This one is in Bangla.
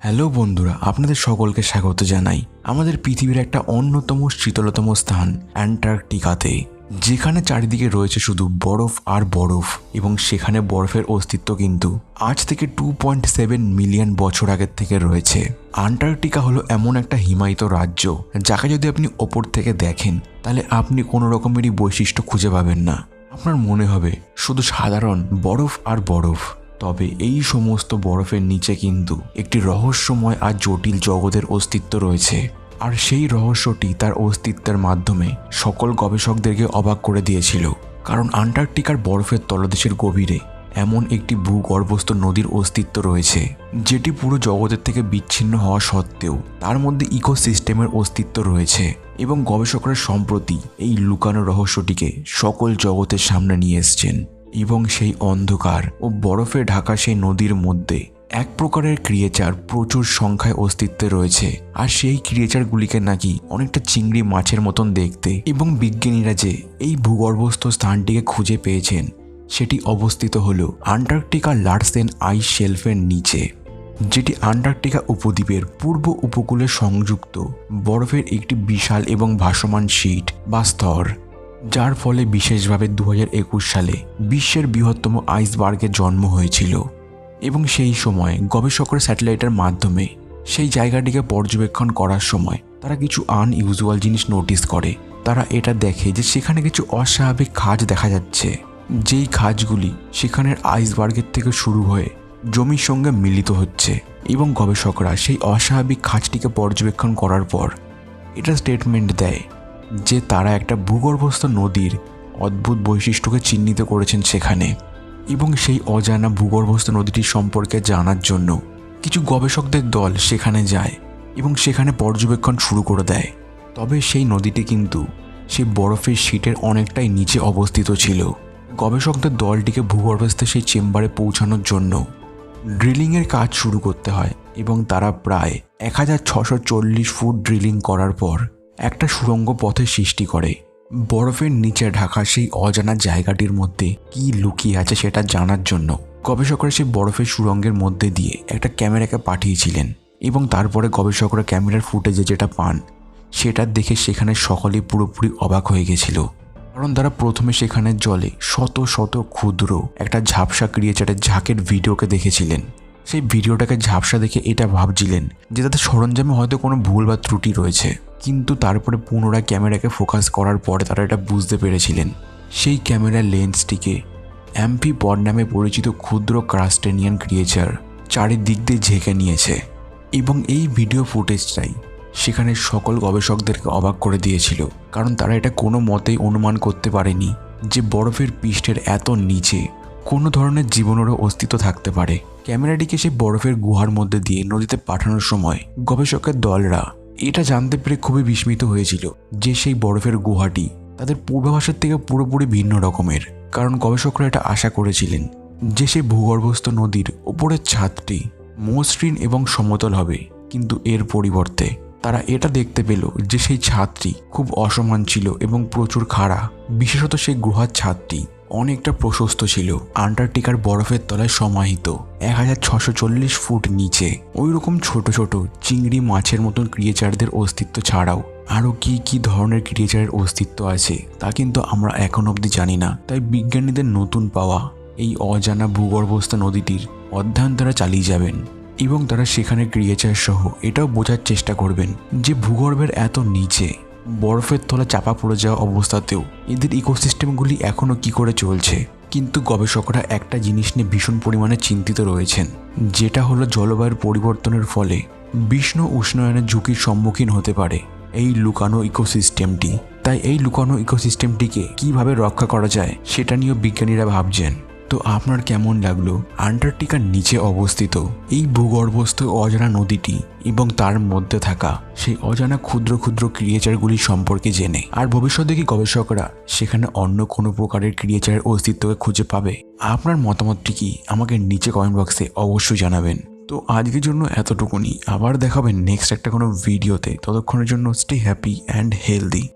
হ্যালো বন্ধুরা, আপনাদের সকলকে স্বাগত জানাই আমাদের পৃথিবীর একটা অন্যতম শীতলতম স্থান অ্যান্টার্কটিকাতে, যেখানে চারিদিকে রয়েছে শুধু বরফ আর বরফ। এবং সেখানে বরফের অস্তিত্ব কিন্তু আজ থেকে 2.7 মিলিয়ন বছর আগের থেকে রয়েছে। আন্টার্কটিকা হলো এমন একটা হিমায়িত রাজ্য, যাকে যদি আপনি ওপর থেকে দেখেন তাহলে আপনি কোনো রকমেরই বৈশিষ্ট্য খুঁজে পাবেন না। আপনার মনে হবে শুধু সাধারণ বরফ আর বরফ। তবে এই সমস্ত বরফের নিচে কিন্তু একটি রহস্যময় আর জটিল জগতের অস্তিত্ব রয়েছে। আর সেই রহস্যটি তার অস্তিত্বের মাধ্যমে সকল গবেষকদেরকে অবাক করে দিয়েছিল। কারণ আন্টার্কটিকার বরফের তলদেশের গভীরে এমন একটি ভূগর্ভস্থ নদীর অস্তিত্ব রয়েছে, যেটি পুরো জগতের থেকে বিচ্ছিন্ন হওয়া সত্ত্বেও তার মধ্যে ইকোসিস্টেমের অস্তিত্ব রয়েছে। এবং গবেষকরা সম্প্রতি এই লুকানো রহস্যটিকে সকল জগতের সামনে নিয়ে এসেছেন। এবং সেই অন্ধকার ও বরফে ঢাকা সেই নদীর মধ্যে এক প্রকারের ক্রিয়েচার প্রচুর সংখ্যায় অস্তিত্বে রয়েছে। আর সেই ক্রিয়েচারগুলিকে নাকি অনেকটা চিংড়ি মাছের মতন দেখতে। এবং বিজ্ঞানীরা যে এই ভূগর্ভস্থ স্থানটিকে খুঁজে পেয়েছেন, সেটি অবস্থিত হলো আন্টার্কটিকা লার্সেন আইস শেলফের নিচে, যেটি আন্টার্কটিকা উপদ্বীপের পূর্ব উপকূলে সংযুক্ত বরফের একটি বিশাল এবং ভাসমান শীট বা স্তর, যার ফলে বিশেষভাবে 2021 সালে বিশ্বের বৃহত্তম আইসবার্গের জন্ম হয়েছিল। এবং সেই সময় গবেষকরা স্যাটেলাইটের মাধ্যমে সেই জায়গাটিকে পর্যবেক্ষণ করার সময় তারা কিছু আনইউজুয়াল জিনিস নোটিস করে। তারা এটা দেখে যে সেখানে কিছু অস্বাভাবিক খাঁজ দেখা যাচ্ছে, যেই খাঁজগুলি সেখানের আইসবার্গের থেকে শুরু হয়ে জমির সঙ্গে মিলিত হচ্ছে। এবং গবেষকরা সেই অস্বাভাবিক খাঁজটিকে পর্যবেক্ষণ করার পর এটা স্টেটমেন্ট দেয় যে তারা একটা ভূগর্ভস্থ নদীর অদ্ভুত বৈশিষ্ট্যকে চিহ্নিত করেছেন সেখানে। এবং সেই অজানা ভূগর্ভস্থ নদীটির সম্পর্কে জানার জন্য কিছু গবেষকদের দল সেখানে যায় এবং সেখানে পর্যবেক্ষণ শুরু করে দেয়। তবে সেই নদীটি কিন্তু সেই বরফের শীটের অনেকটাই নিচে অবস্থিত ছিল। গবেষকদের দলটিকে ভূগর্ভস্থ সেই চেম্বারে পৌঁছানোর জন্য ড্রিলিংয়ের কাজ শুরু করতে হয়। এবং তারা প্রায় 1640 ফুট ড্রিলিং করার পর একটা সুড়ঙ্গ পথের সৃষ্টি করে। বরফের নিচে ঢাকা সেই অজানা জায়গাটির মধ্যে কি লুকিয়ে আছে সেটা জানার জন্য গবেষকরা সেই বরফের সুড়ঙ্গের মধ্যে দিয়ে একটা ক্যামেরাকে পাঠিয়েছিলেন। এবং তারপরে গবেষকরা ক্যামেরার ফুটেজে যেটা পান সেটা দেখে সেখানে সকলেই পুরোপুরি অবাক হয়ে গেছিল। কারণ তারা প্রথমে সেখানে জলে শত শত ক্ষুদ্র একটা ঝাপসা ক্রিয়েচারের ঝাঁকের ভিডিওকে দেখেছিলেন। সেই ভিডিওটাকে ঝাপসা দেখে এটা ভাবছিলেন যে তাদের সরঞ্জামে হয়তো কোনো ভুল বা ত্রুটি রয়েছে। কিন্তু তারপরে পুনরায় ক্যামেরাকে ফোকাস করার পরে তারা এটা বুঝতে পেরেছিলেন সেই ক্যামেরার লেন্সটিকে অ্যাম্ফিপড নামে পরিচিত ক্ষুদ্র ক্রাস্টেনিয়ান ক্রিয়েচার চারিদিক দিয়ে ঝেঁকে নিয়েছে। এবং এই ভিডিও ফুটেজটাই সেখানে সকল গবেষকদেরকে অবাক করে দিয়েছিল। কারণ তারা এটা কোনো মতেই অনুমান করতে পারেনি যে বরফের পৃষ্ঠের এত নিচে কোনো ধরনের জীবনেরও অস্তিত্ব থাকতে পারে। ক্যামেরাটিকে সেই বরফের গুহার মধ্যে দিয়ে নদীতে পাঠানোর সময় গবেষকের দলরা এটা জানতে পেরে খুবই বিস্মিত হয়েছিল যে সেই বরফের গুহাটি তাদের পূর্বাভাসের থেকে পুরোপুরি ভিন্ন রকমের। কারণ গবেষকরা এটা আশা করেছিলেন যে সেই ভূগর্ভস্থ নদীর ওপরের ছাদটি মসৃণ এবং সমতল হবে, কিন্তু এর পরিবর্তে তারা এটা দেখতে পেল যে সেই ছাদটি খুব অসমান ছিল এবং প্রচুর খাড়া। বিশেষত সেই গুহার ছাদটি অনেকটা প্রশস্ত ছিল। আন্টার্কটিকার বরফের তলায় সমাহিত 1640 ফুট নিচে ওই রকম ছোট ছোট চিংড়ি মাছের মতন ক্রিয়েচারদের অস্তিত্ব ছাড়াও আরও কি কি ধরনের ক্রিয়েচারের অস্তিত্ব আছে তা কিন্তু আমরা এখন অবধি জানি না। তাই বিজ্ঞানীদের নতুন পাওয়া এই অজানা ভূগর্ভস্থ নদীটির অধ্যয়ন তারা চালিয়ে যাবেন। এবং তারা সেখানে ক্রিয়েচার সহ এটাও বোঝার চেষ্টা করবেন যে ভূগর্ভের এত নিচে বরফের তলা চাপা পড়ে যাওয়া অবস্থাতেও এদের ইকোসিস্টেমগুলি এখনও কি করে চলছে। কিন্তু গবেষকরা একটা জিনিস নিয়ে ভীষণ পরিমাণে চিন্তিত রয়েছেন, যেটা হলো জলবায়ুর পরিবর্তনের ফলে বিশ্ব উষ্ণায়নের ঝুঁকির সম্মুখীন হতে পারে এই লুকানো ইকোসিস্টেমটি। তাই এই লুকানো ইকোসিস্টেমটিকে কিভাবে রক্ষা করা যায় সেটা নিয়েও বিজ্ঞানীরা ভাবছেন। তো আপনার কেমন লাগলো আন্টার্কটিকার নিচে অবস্থিত এই ভূগর্ভস্থ অজানা নদীটি এবং তার মধ্যে থাকা সেই অজানা ক্ষুদ্র ক্ষুদ্র ক্রিয়েচারগুলি সম্পর্কে জেনে? আর ভবিষ্যতে কি গবেষকরা সেখানে অন্য কোনো প্রকারের ক্রিয়েচারের অস্তিত্বকে খুঁজে পাবে? আপনার মতামতটি কি আমাকে নিচে কমেন্ট বক্সে অবশ্যই জানাবেন। তো আজকের জন্য এতটুকুনি, আবার দেখাবেন নেক্সট একটা কোনো ভিডিওতে। ততক্ষণের জন্য স্টে হ্যাপি অ্যান্ড হেলদি।